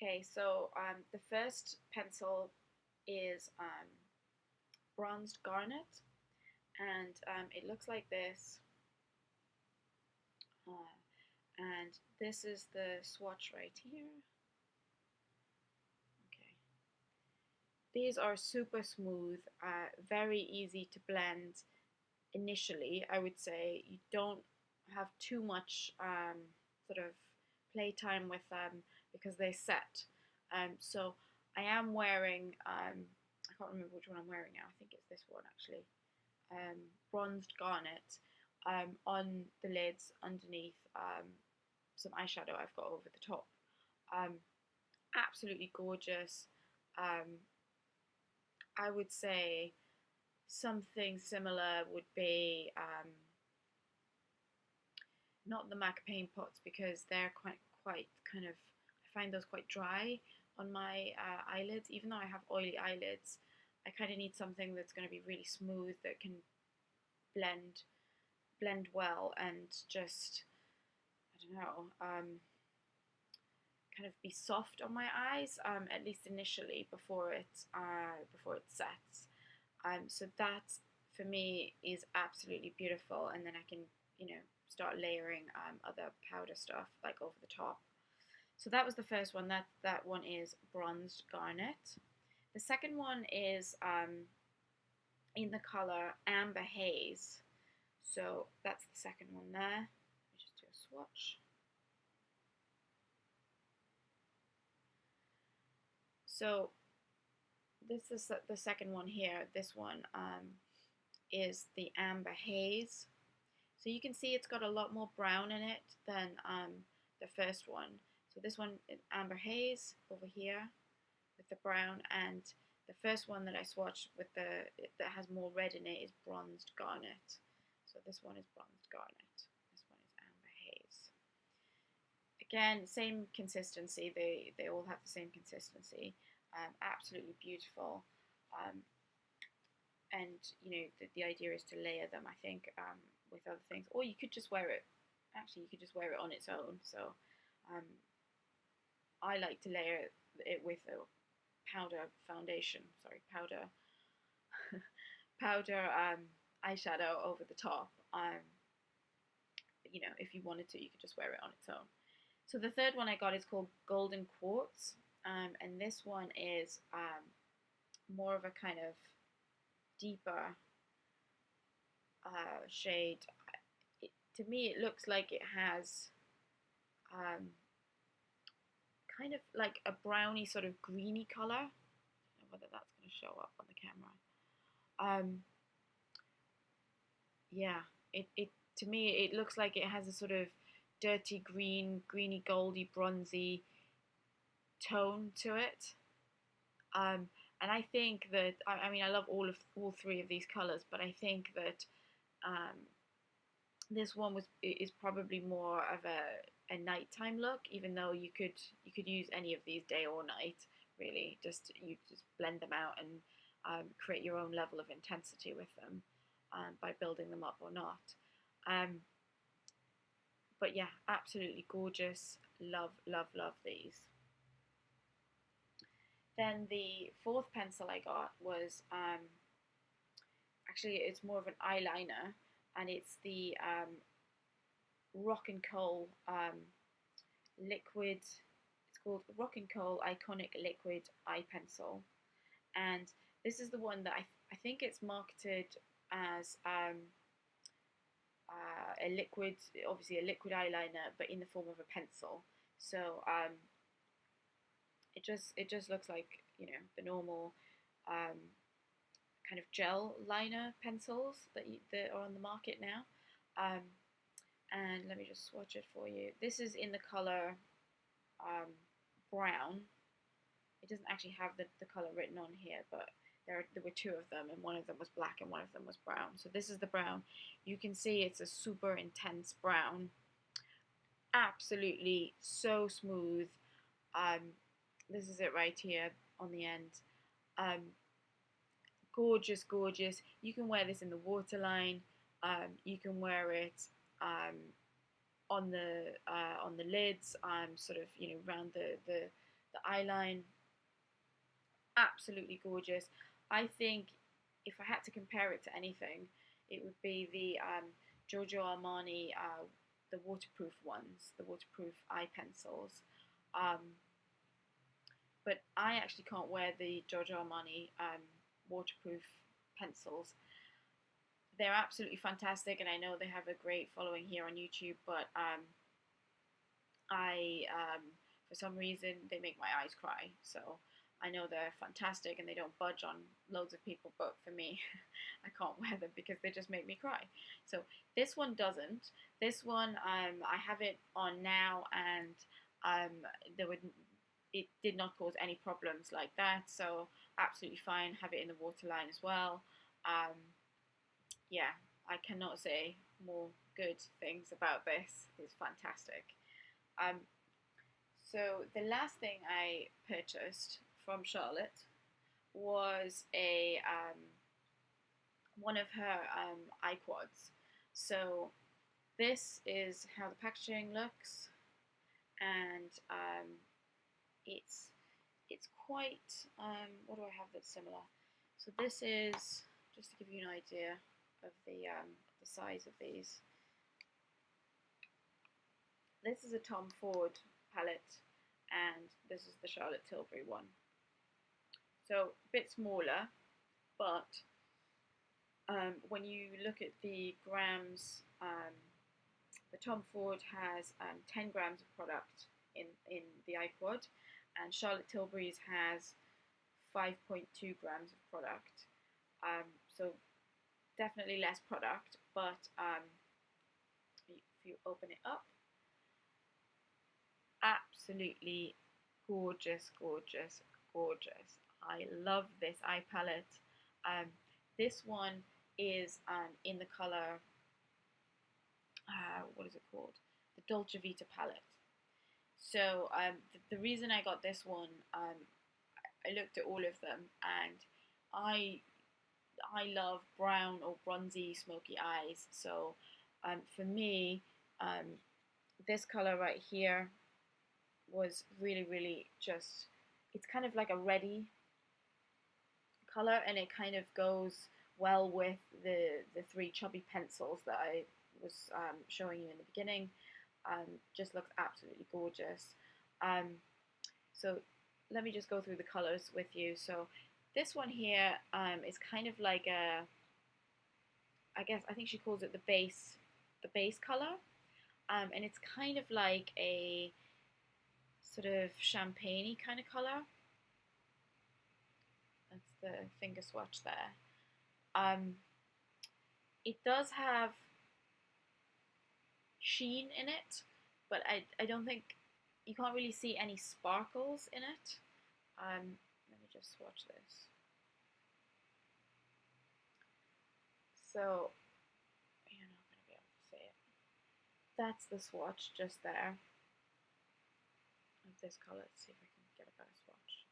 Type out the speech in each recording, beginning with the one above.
Okay, so the first pencil is bronzed garnet, and it looks like this. And this is the swatch right here. Okay, these are super smooth, very easy to blend. Initially, I would say you don't have too much sort of playtime with them because they set. So I am wearing, I can't remember which one I'm wearing now. I think it's this one actually. Bronzed garnet on the lids underneath some eyeshadow I've got over the top. Um, Absolutely gorgeous. Um, I would say something similar would be not the MAC paint pots because they're quite kind of, I find those quite dry on my eyelids. Even though I have oily eyelids, I kind of need something that's going to be really smooth that can blend well and just, I don't know, kind of be soft on my eyes, at least initially before it sets. So that for me is absolutely beautiful, and then I can start layering other powder stuff like over the top. So that was the first one. That one is bronzed garnet. The second one is in the color amber haze. So that's the second one there. Let me just do a swatch. So this is the second one here. This one is the amber haze. So you can see it's got a lot more brown in it than the first one. So this one is amber haze over here with the brown, and the first one that I swatched with that has more red in it is bronzed garnet. So this one is bronzed garnet. This one is amber haze. Again, same consistency. They all have the same consistency. Absolutely beautiful. And the idea is to layer them, I think, with other things, or you could just wear it. Actually, you could just wear it on its own. So I like to layer it with a powder foundation. Sorry, powder powder eyeshadow over the top. If you wanted to, you could just wear it on its own. So the third one I got is called Golden Quartz, and this one is more of a kind of deeper shade. To me, it looks like it has kind of like a browny sort of greeny color. I don't know whether that's going to show up on the camera. Yeah, it to me it looks like it has a sort of dirty green, greeny, goldy, bronzy tone to it. And I think that I mean I love all three of these colors, but I think that this one is probably more of a nighttime look, even though you could use any of these day or night. Really, you just blend them out and create your own level of intensity with them by building them up or not. But yeah, absolutely gorgeous. Love, love, love these. Then the fourth pencil I got was actually it's more of an eyeliner, and it's the Rock and Kohl liquid. It's called Rock and Kohl Iconic Liquid Eye Pencil, and this is the one that I think it's marketed as a liquid, obviously a liquid eyeliner, but in the form of a pencil. So it just looks like the normal kind of gel liner pencils that are on the market now. And let me just swatch it for you. This is in the color brown. It doesn't actually have the color written on here, but there were two of them, and one of them was black and one of them was brown. So this is the brown. You can see it's a super intense brown. Absolutely so smooth. This is it right here on the end. Gorgeous, gorgeous. You can wear this in the waterline. You can wear it on the lids, sort of around the The eyeline, absolutely gorgeous. I think if I had to compare it to anything, it would be the Giorgio Armani, the waterproof ones, the waterproof eye pencils. Um, but I actually can't wear the Giorgio Armani waterproof pencils. They're absolutely fantastic, and I know they have a great following here on YouTube. But for some reason, they make my eyes cry. So I know they're fantastic and they don't budge on loads of people, but for me, I can't wear them because they just make me cry. So this one doesn't. This one, I have it on now, and um, there would it did not cause any problems like that. So absolutely fine. Have it in the waterline as well. Um, yeah, I cannot say more good things about this. It's fantastic. Um, so the last thing I purchased from Charlotte was a one of her eye quads. So this is how the packaging looks, and it's quite what do I have that's similar? So this is just to give you an idea of the size of these. This is a Tom Ford palette, and this is the Charlotte Tilbury one. So a bit smaller, but when you look at the grams, the Tom Ford has 10 grams of product in the iQuad, and Charlotte Tilbury's has 5.2 grams of product. So definitely less product, but if you open it up, absolutely gorgeous, gorgeous, gorgeous. I love this eye palette. This one is in the color, what is it called? The Dolce Vita palette. So the reason I got this one, I looked at all of them, and I love brown or bronzy smoky eyes. So for me, this color right here was really, really just, it's kind of like a reddy color, and it kind of goes well with the three chubby pencils that I was showing you in the beginning. Just looks absolutely gorgeous. So let me just go through the colors with you. So this one here is kind of like a, I think she calls it the base color, and it's kind of like a sort of champagne-y kind of color. That's the finger swatch there. It does have sheen in it, but I don't think, you can't really see any sparkles in it. Let me just swatch this. So you're not going to be able to see it. That's the swatch just there of this color. Let's see if I can get a better swatch.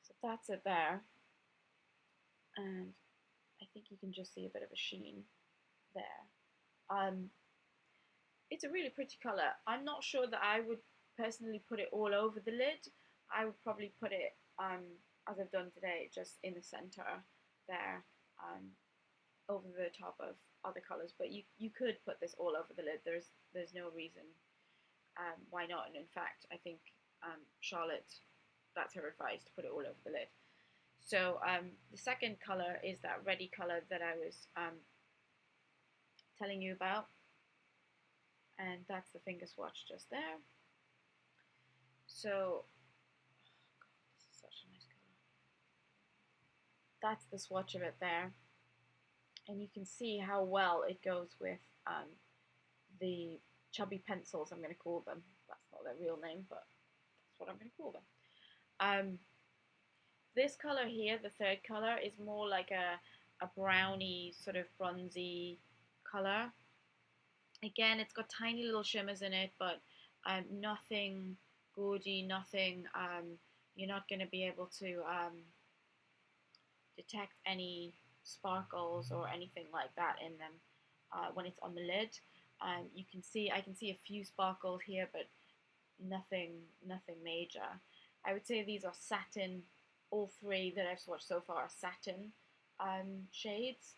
So that's it there, and I think you can just see a bit of a sheen there. It's a really pretty color. I'm not sure that I would personally put it all over the lid. I would probably put it, as I've done today, just in the center there, over the top of other colors. But you could put this all over the lid. There's no reason why not. And in fact, I think Charlotte, that's her advice, to put it all over the lid. So the second color is that reddy color that I was telling you about, and that's the finger swatch just there. So, oh God, this is such a nice color. That's the swatch of it there, and you can see how well it goes with the chubby pencils, I'm going to call them. That's not their real name, but that's what I'm going to call them. This color here, the third color, is more like a browny, sort of bronzy color. Again, it's got tiny little shimmers in it, but nothing gaudy, nothing, you're not going to be able to detect any sparkles or anything like that in them when it's on the lid. You can see, I can see a few sparkles here, but nothing major. I would say these are satin. All three that I've swatched so far are satin shades.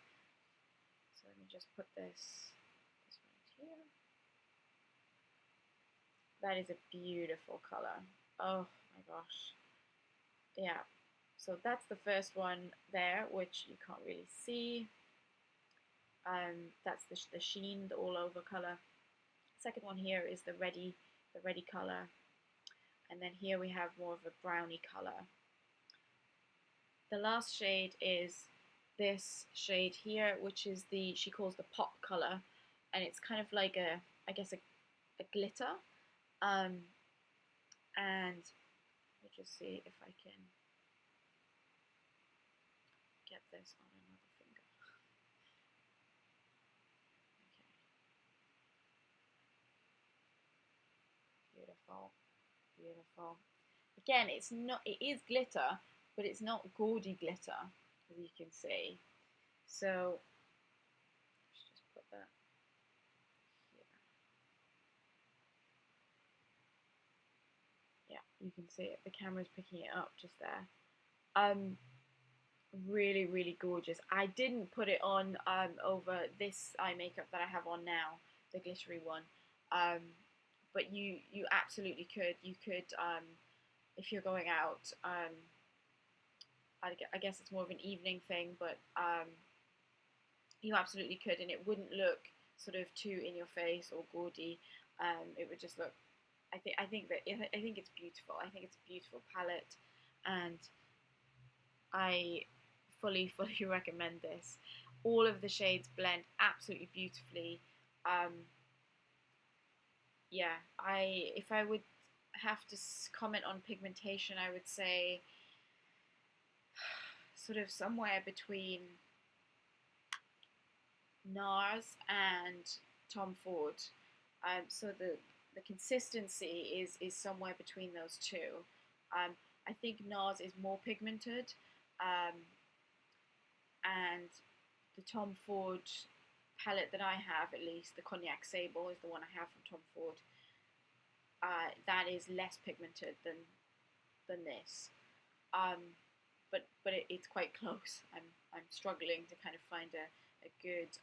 So let me just put this one here. That is a beautiful color. Oh my gosh. Yeah. So that's the first one there, which you can't really see. That's the sheen, the all over color. Second one here is the ready color. And then here we have more of a brownie color. The last shade is this shade here, which is she calls the pop color. And it's kind of like I guess a glitter. And let me just see if I can get this on another finger. Okay. Beautiful. Beautiful. Again, it is glitter, but it's not gaudy glitter, as you can see. So let's just put that here. Yeah, you can see it. The camera's picking it up just there. Really, really gorgeous. I didn't put it on over this eye makeup that I have on now, the glittery one. But you absolutely could. You could, if you're going out. I guess it's more of an evening thing, but you absolutely could, and it wouldn't look sort of too in your face or gaudy. It would just look. I think it's beautiful. I think it's a beautiful palette, and I fully recommend this. All of the shades blend absolutely beautifully. Yeah, if I would have to comment on pigmentation, I would say sort of somewhere between NARS and Tom Ford. So the consistency is somewhere between those two. I think NARS is more pigmented, and the Tom Ford palette that I have, at least the Cognac Sable is the one I have from Tom Ford. That is less pigmented than this. But it's quite close. I'm struggling to kind of find a good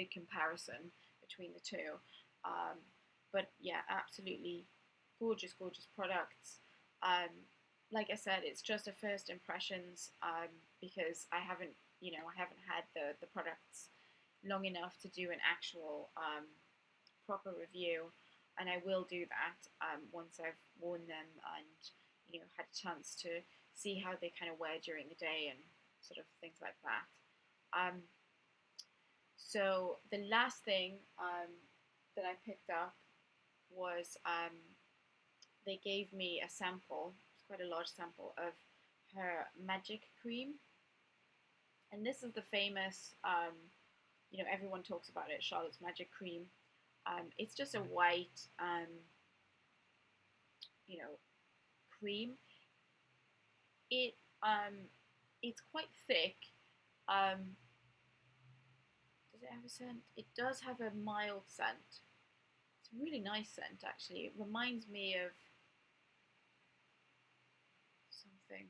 comparison between the two. But yeah, absolutely gorgeous products. Like I said, it's just a first impressions, because I haven't had the products long enough to do an actual proper review, and I will do that once I've worn them and had a chance to see how they kind of wear during the day and sort of things like that. So the last thing that I picked up was they gave me a sample. It's quite a large sample of her magic cream, and this is the famous everyone talks about it, Charlotte's magic cream. It's just a white cream. It's quite thick. Does it have a scent? It does have a mild scent. It's a really nice scent, actually. It reminds me of something.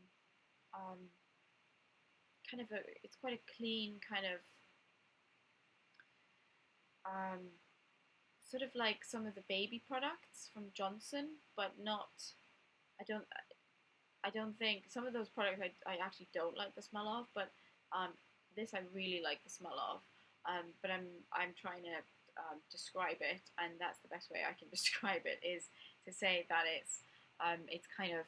It's quite a clean kind of, sort of like some of the baby products from Johnson, but not. I don't think some of those products I actually don't like the smell of, but this I really like the smell of. But I'm trying to describe it, and that's the best way I can describe it, is to say that it's kind of,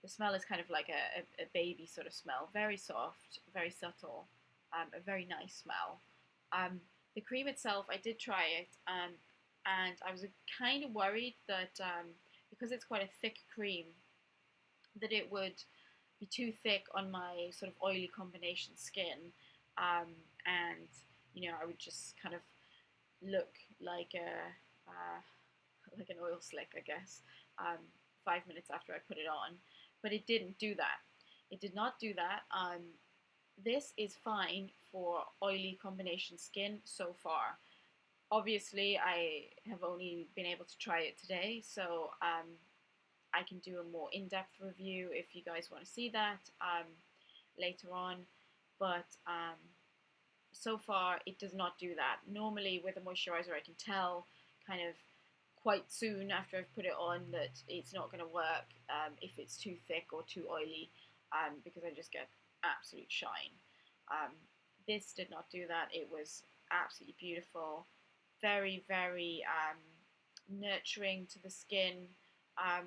the smell is kind of like a baby sort of smell, very soft, very subtle, a very nice smell. The cream itself, I did try it, and I was kind of worried that because it's quite a thick cream, that it would be too thick on my sort of oily combination skin, and I would just kind of look like like an oil slick, I guess, 5 minutes after I put it on. But it didn't do that. It did not do that. This is fine for oily combination skin so far. Obviously, I have only been able to try it today, so I can do a more in-depth review if you guys want to see that later on. But so far, it does not do that. Normally, with a moisturizer, I can tell kind of quite soon after I've put it on that it's not going to work if it's too thick or too oily, because I just get absolute shine. Um, this did not do that. It was absolutely beautiful, very, very nurturing to the skin. Um,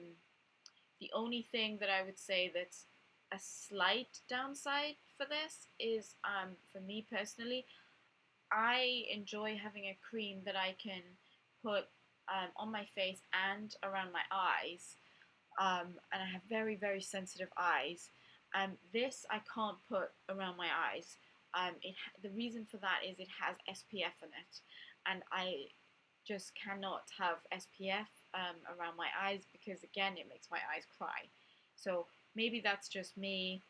the only thing that I would say that's a slight downside for this is, for me personally, I enjoy having a cream that I can put on my face and around my eyes, and I have very, very sensitive eyes. This I can't put around my eyes. The reason for that is it has SPF in it, and I just cannot have SPF around my eyes because, again, it makes my eyes cry. So maybe that's just me.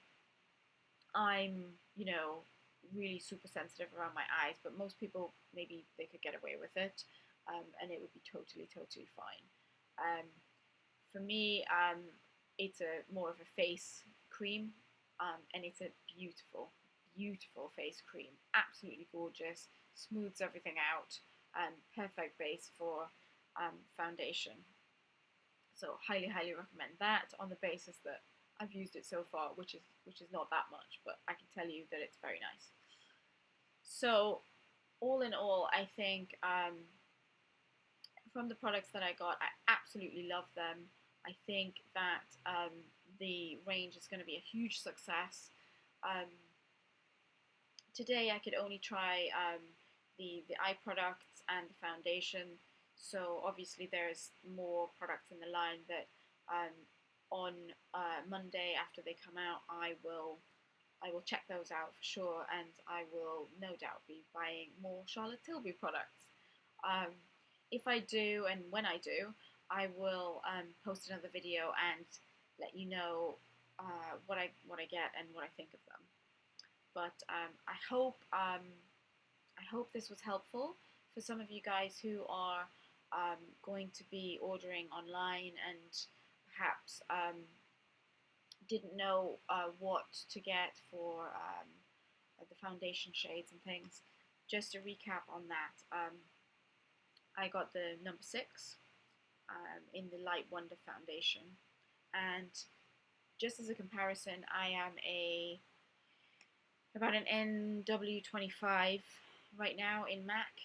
I'm, really super sensitive around my eyes, but most people, maybe they could get away with it, and it would be totally, totally fine. Um, for me, it's a more of a face cream, and it's a beautiful, beautiful face cream. Absolutely gorgeous, smooths everything out, and perfect base for foundation. So highly, highly recommend that on the basis that I've used it so far, which is not that much, but I can tell you that it's very nice. So all in all, I think from the products that I got, I absolutely love them. I think that the range is going to be a huge success. Um, Today I could only try the eye products and the foundation, so obviously there's more products in the line that on Monday after they come out I will check those out for sure, and I will no doubt be buying more Charlotte Tilbury products. Um, if I do, and when I do, I will post another video and let you know what I get and what I think of them. But I hope this was helpful for some of you guys who are going to be ordering online and perhaps didn't know what to get for the foundation shades and things. Just a recap on that. I got the number 6 in the Light Wonder foundation, and just as a comparison, I am about an NW25 right now in MAC,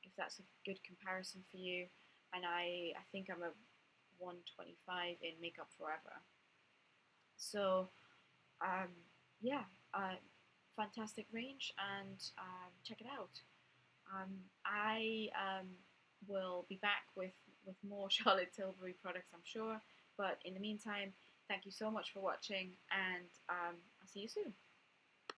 if that's a good comparison for you, and I think I'm a 125 in Makeup Forever. So yeah, fantastic range, and check it out. I will be back with more Charlotte Tilbury products, I'm sure, but in the meantime, thank you so much for watching, and I'll see you soon.